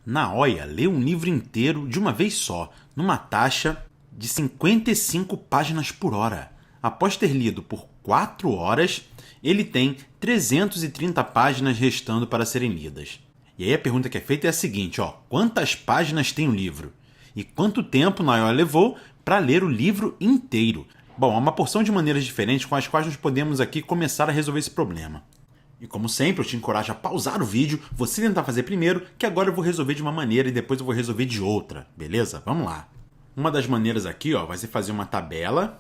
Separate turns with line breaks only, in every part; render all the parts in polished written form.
Naoya lê um livro inteiro de uma vez só, numa taxa de 55 páginas por hora. Após ter lido por 4 horas, ele tem 330 páginas restando para serem lidas. E aí a pergunta que é feita é a seguinte, quantas páginas tem o livro? E quanto tempo Naoya levou para ler o livro inteiro? Bom, há uma porção de maneiras diferentes com as quais nós podemos aqui começar a resolver esse problema. E como sempre, eu te encorajo a pausar o vídeo, você tentar fazer primeiro, que agora eu vou resolver de uma maneira e depois eu vou resolver de outra, beleza? Vamos lá. Uma das maneiras aqui, vai ser fazer uma tabela,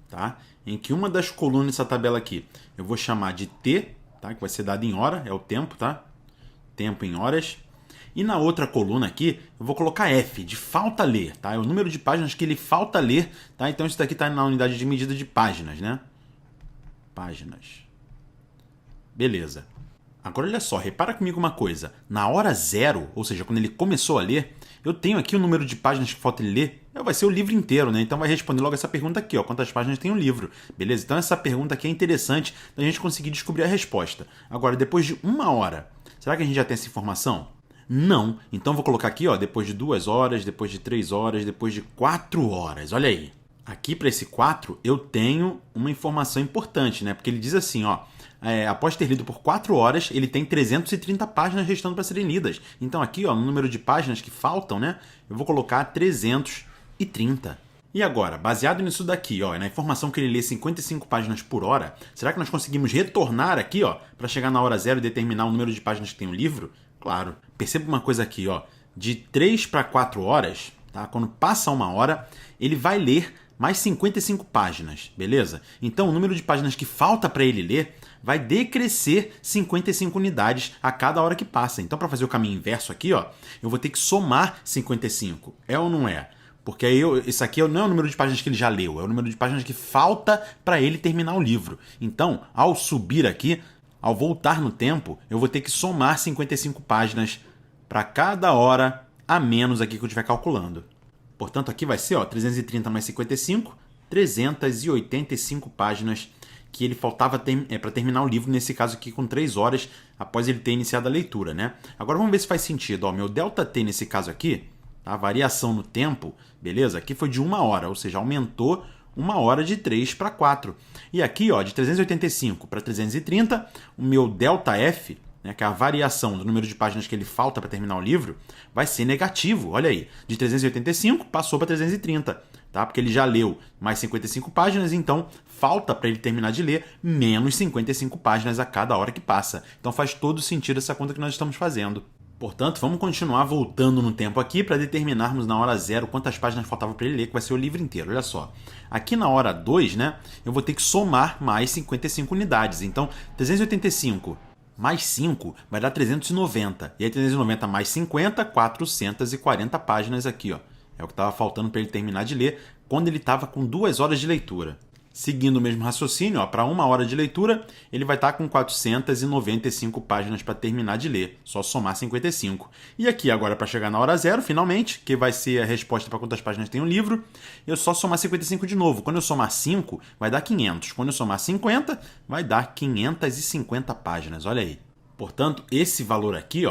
tá? Em que uma das colunas dessa tabela aqui eu vou chamar de T, tá? Que vai ser dado em hora, é o tempo, tá? Tempo em horas. E na outra coluna aqui, eu vou colocar F, de falta ler, tá? É o número de páginas que ele falta ler, tá? Então isso daqui está na unidade de medida de páginas, né? Páginas. Beleza. Agora olha só, repara comigo uma coisa. Na hora zero, ou seja, quando ele começou a ler, eu tenho aqui o número de páginas que falta ele ler. Vai ser o livro inteiro, né? Então vai responder logo essa pergunta aqui, quantas páginas tem o livro. Beleza? Então essa pergunta aqui é interessante da gente conseguir descobrir a resposta. Agora, depois de 1 hora, será que a gente já tem essa informação? Não. Então vou colocar aqui, depois de 2 horas, depois de 3 horas, depois de 4 horas. Olha aí. Aqui para esse 4 eu tenho uma informação importante, né? Porque ele diz assim, após ter lido por 4 horas, ele tem 330 páginas restando para serem lidas. Então aqui, no número de páginas que faltam, né? Eu vou colocar 330. E agora, baseado nisso daqui, na informação que ele lê 55 páginas por hora, será que nós conseguimos retornar aqui, para chegar na hora zero e determinar o número de páginas que tem o livro? Claro. Perceba uma coisa aqui, de 3 para 4 horas, tá? Quando passa 1 hora, ele vai ler mais 55 páginas, beleza? Então o número de páginas que falta para ele ler vai decrescer 55 unidades a cada hora que passa. Então para fazer o caminho inverso aqui, eu vou ter que somar 55. É ou não é? Porque aí isso aqui não é o número de páginas que ele já leu, é o número de páginas que falta para ele terminar o livro. Então, ao subir aqui, ao voltar no tempo, eu vou ter que somar 55 páginas para cada hora a menos aqui que eu estiver calculando. Portanto, aqui vai ser 330 mais 55, 385 páginas que ele faltava para terminar o livro, nesse caso aqui com 3 horas após ele ter iniciado a leitura, né? Agora vamos ver se faz sentido. Meu ΔT nesse caso aqui, a variação no tempo, beleza? Aqui foi de 1 hora, ou seja, aumentou 1 hora de 3 para 4. E aqui, de 385 para 330, o meu ΔF, que é a variação do número de páginas que ele falta para terminar o livro, vai ser negativo. Olha aí, de 385 passou para 330, tá? Porque ele já leu mais 55 páginas, então falta para ele terminar de ler menos 55 páginas a cada hora que passa. Então faz todo sentido essa conta que nós estamos fazendo. Portanto, vamos continuar voltando no tempo aqui para determinarmos na hora zero quantas páginas faltavam para ele ler, que vai ser o livro inteiro. Olha só. Aqui na hora 2, né, eu vou ter que somar mais 55 unidades. Então, 385 mais 5 vai dar 390. E aí 390 mais 50, 440 páginas aqui. É o que estava faltando para ele terminar de ler quando ele estava com 2 horas de leitura. Seguindo o mesmo raciocínio, para 1 hora de leitura, ele vai estar com 495 páginas para terminar de ler. Só somar 55. E aqui agora, para chegar na hora zero, finalmente, que vai ser a resposta para quantas páginas tem o livro, eu só somar 55 de novo. Quando eu somar 5, vai dar 500. Quando eu somar 50, vai dar 550 páginas. Olha aí. Portanto, esse valor aqui,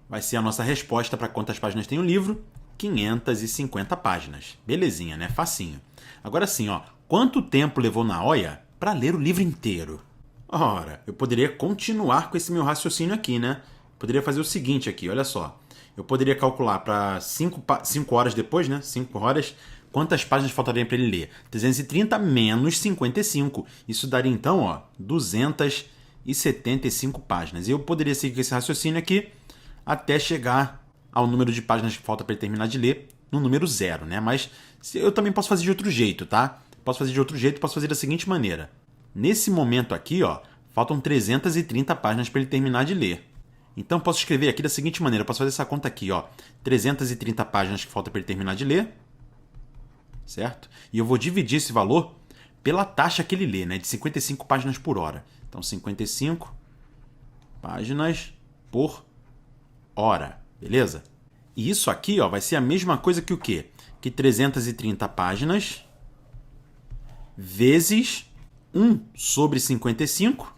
vai ser a nossa resposta para quantas páginas tem o livro. 550 páginas. Belezinha, né? Facinho. Agora sim, quanto tempo levou Naoya para ler o livro inteiro? Ora, eu poderia continuar com esse meu raciocínio aqui, né? Poderia fazer o seguinte aqui, olha só. Eu poderia calcular para 5 horas depois, né? 5 horas, quantas páginas faltariam para ele ler? 330 menos 55. Isso daria então, 275 páginas. E eu poderia seguir com esse raciocínio aqui até chegar ao número de páginas que falta para ele terminar de ler no número 0, né? Mas eu também posso fazer de outro jeito, tá? Posso fazer da seguinte maneira. Nesse momento aqui, faltam 330 páginas para ele terminar de ler. Então, posso escrever aqui da seguinte maneira. Eu posso fazer essa conta aqui, 330 páginas que falta para ele terminar de ler. Certo? E eu vou dividir esse valor pela taxa que ele lê, né? De 55 páginas por hora. Então, 55 páginas por hora. Beleza? E isso aqui, vai ser a mesma coisa que o quê? Que 330 páginas vezes 1 sobre 55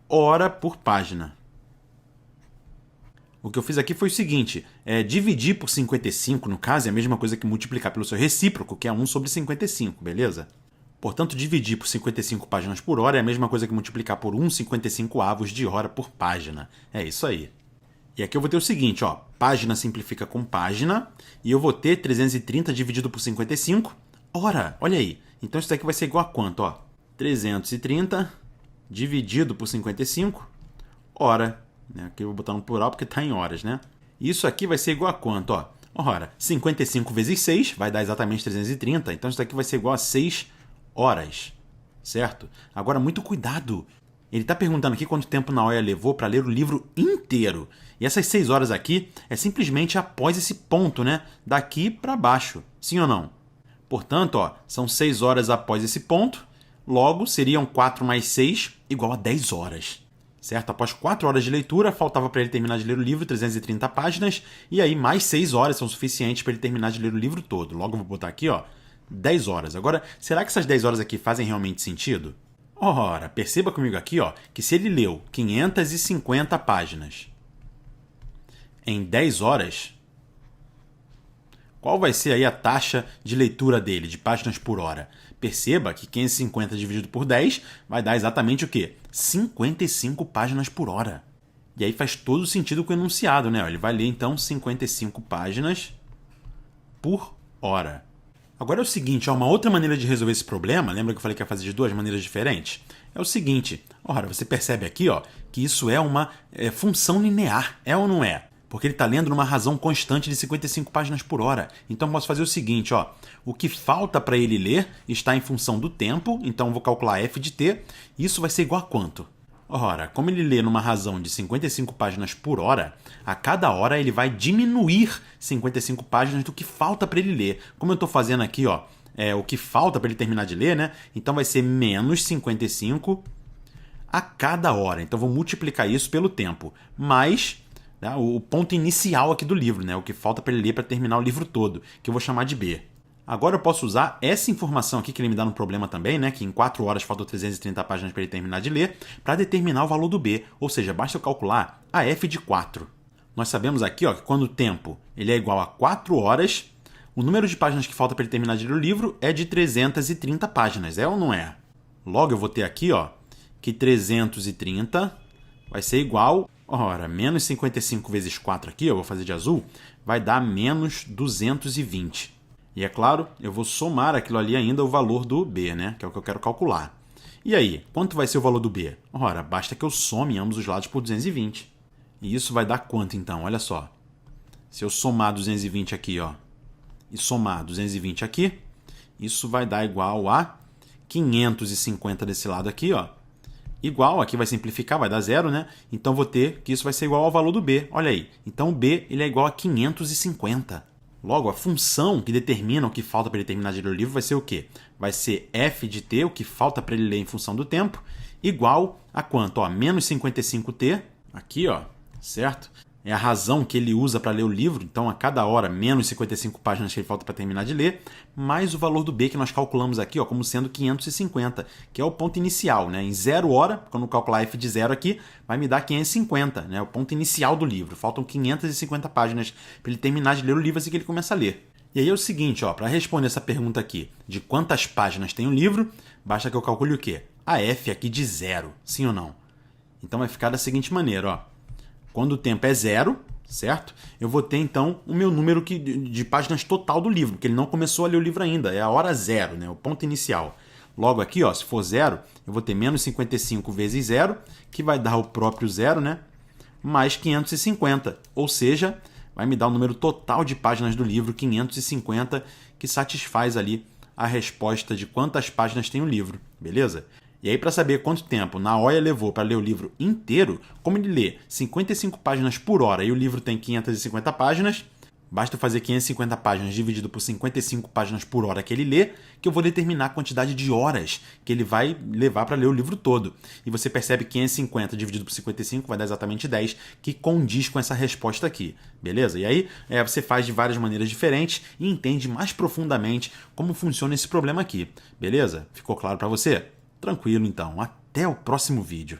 hora por página. O que eu fiz aqui foi o seguinte, dividir por 55, no caso, é a mesma coisa que multiplicar pelo seu recíproco, que é 1 sobre 55, beleza? Portanto, dividir por 55 páginas por hora é a mesma coisa que multiplicar por 1,55 de hora por página. É isso aí. E aqui eu vou ter o seguinte, ó, página simplifica com página, e eu vou ter 330 dividido por 55, hora, olha aí. Então isso daqui vai ser igual a quanto, ó? 330 dividido por 55, hora. Aqui eu vou botar no plural porque está em horas, né? Isso aqui vai ser igual a quanto, ó? Ora, 55 vezes 6 vai dar exatamente 330, então isso daqui vai ser igual a 6 horas, certo? Agora, muito cuidado. Ele está perguntando aqui quanto tempo Naoya levou para ler o livro inteiro. E essas 6 horas aqui é simplesmente após esse ponto, né? Daqui para baixo, sim ou não? Portanto, ó, são 6 horas após esse ponto, logo seriam 4 mais 6 igual a 10 horas. Certo? Após 4 horas de leitura, faltava para ele terminar de ler o livro, 330 páginas, e aí mais 6 horas são suficientes para ele terminar de ler o livro todo. Logo eu vou botar aqui, ó, 10 horas. Agora, será que essas 10 horas aqui fazem realmente sentido? Ora, perceba comigo aqui, ó, que se ele leu 550 páginas em 10 horas, qual vai ser aí a taxa de leitura dele, de páginas por hora? Perceba que 550 dividido por 10 vai dar exatamente o quê? 55 páginas por hora. E aí faz todo sentido com o enunciado, né? Ele vai ler, então, 55 páginas por hora. Agora é o seguinte, ó, uma outra maneira de resolver esse problema, lembra que eu falei que ia fazer de 2 maneiras diferentes? É o seguinte, ora, você percebe aqui, ó, que isso é uma função linear, é ou não é? Porque ele está lendo numa razão constante de 55 páginas por hora. Então eu posso fazer o seguinte, ó, o que falta para ele ler está em função do tempo, então eu vou calcular f de t, e isso vai ser igual a quanto? Ora, como ele lê numa razão de 55 páginas por hora, a cada hora ele vai diminuir 55 páginas do que falta para ele ler. Como eu estou fazendo aqui, ó, o que falta para ele terminar de ler, né? Então vai ser menos 55 a cada hora. Então vou multiplicar isso pelo tempo, mais o ponto inicial aqui do livro, né? O que falta para ele ler para terminar o livro todo, que eu vou chamar de B. Agora eu posso usar essa informação aqui que ele me dá no problema também, né? Que em 4 horas faltam 330 páginas para ele terminar de ler, para determinar o valor do B. Ou seja, basta eu calcular a f de 4. Nós sabemos aqui, ó, que quando o tempo ele é igual a 4 horas, o número de páginas que falta para ele terminar de ler o livro é de 330 páginas, é ou não é? Logo eu vou ter aqui, ó, que 330 vai ser igual, ora, menos 55 vezes 4 aqui, eu vou fazer de azul, vai dar menos 220. E é claro, eu vou somar aquilo ali ainda o valor do B, né? Que é o que eu quero calcular. E aí, quanto vai ser o valor do B? Ora, basta que eu some ambos os lados por 220. E isso vai dar quanto então? Olha só. Se eu somar 220 aqui, ó, e somar 220 aqui, isso vai dar igual a 550 desse lado aqui, ó. Igual, aqui vai simplificar, vai dar zero, né? Então vou ter que isso vai ser igual ao valor do B. Olha aí. Então o B ele é igual a 550. Logo, a função que determina o que falta para ele terminar de ler o livro vai ser o quê? Vai ser f de t, o que falta para ele ler em função do tempo, igual a quanto? Ó, menos 55t, aqui, ó, certo? É a razão que ele usa para ler o livro, então a cada hora menos 55 páginas que ele falta para terminar de ler, mais o valor do B que nós calculamos aqui, ó, como sendo 550, que é o ponto inicial, né? Em 0 hora, quando eu calcular f de 0 aqui, vai me dar 550, né? O ponto inicial do livro. Faltam 550 páginas para ele terminar de ler o livro assim que ele começa a ler. E aí é o seguinte, ó, para responder essa pergunta aqui, de quantas páginas tem o livro, basta que eu calcule o quê? A f aqui de 0, sim ou não? Então vai ficar da seguinte maneira, ó. Quando o tempo é 0, certo? Eu vou ter, então, o meu número de páginas total do livro, porque ele não começou a ler o livro ainda. É a hora 0, né? O ponto inicial. Logo aqui, ó, se for 0, eu vou ter menos 55 vezes 0, que vai dar o próprio 0, né? Mais 550. Ou seja, vai me dar o número total de páginas do livro, 550, que satisfaz ali a resposta de quantas páginas tem o livro. Beleza? E aí, para saber quanto tempo Naoya levou para ler o livro inteiro, como ele lê 55 páginas por hora e o livro tem 550 páginas, basta fazer 550 páginas dividido por 55 páginas por hora que ele lê, que eu vou determinar a quantidade de horas que ele vai levar para ler o livro todo. E você percebe que 550 dividido por 55 vai dar exatamente 10, que condiz com essa resposta aqui, beleza? E aí você faz de várias maneiras diferentes e entende mais profundamente como funciona esse problema aqui, beleza? Ficou claro para você? Tranquilo, então. Até o próximo vídeo.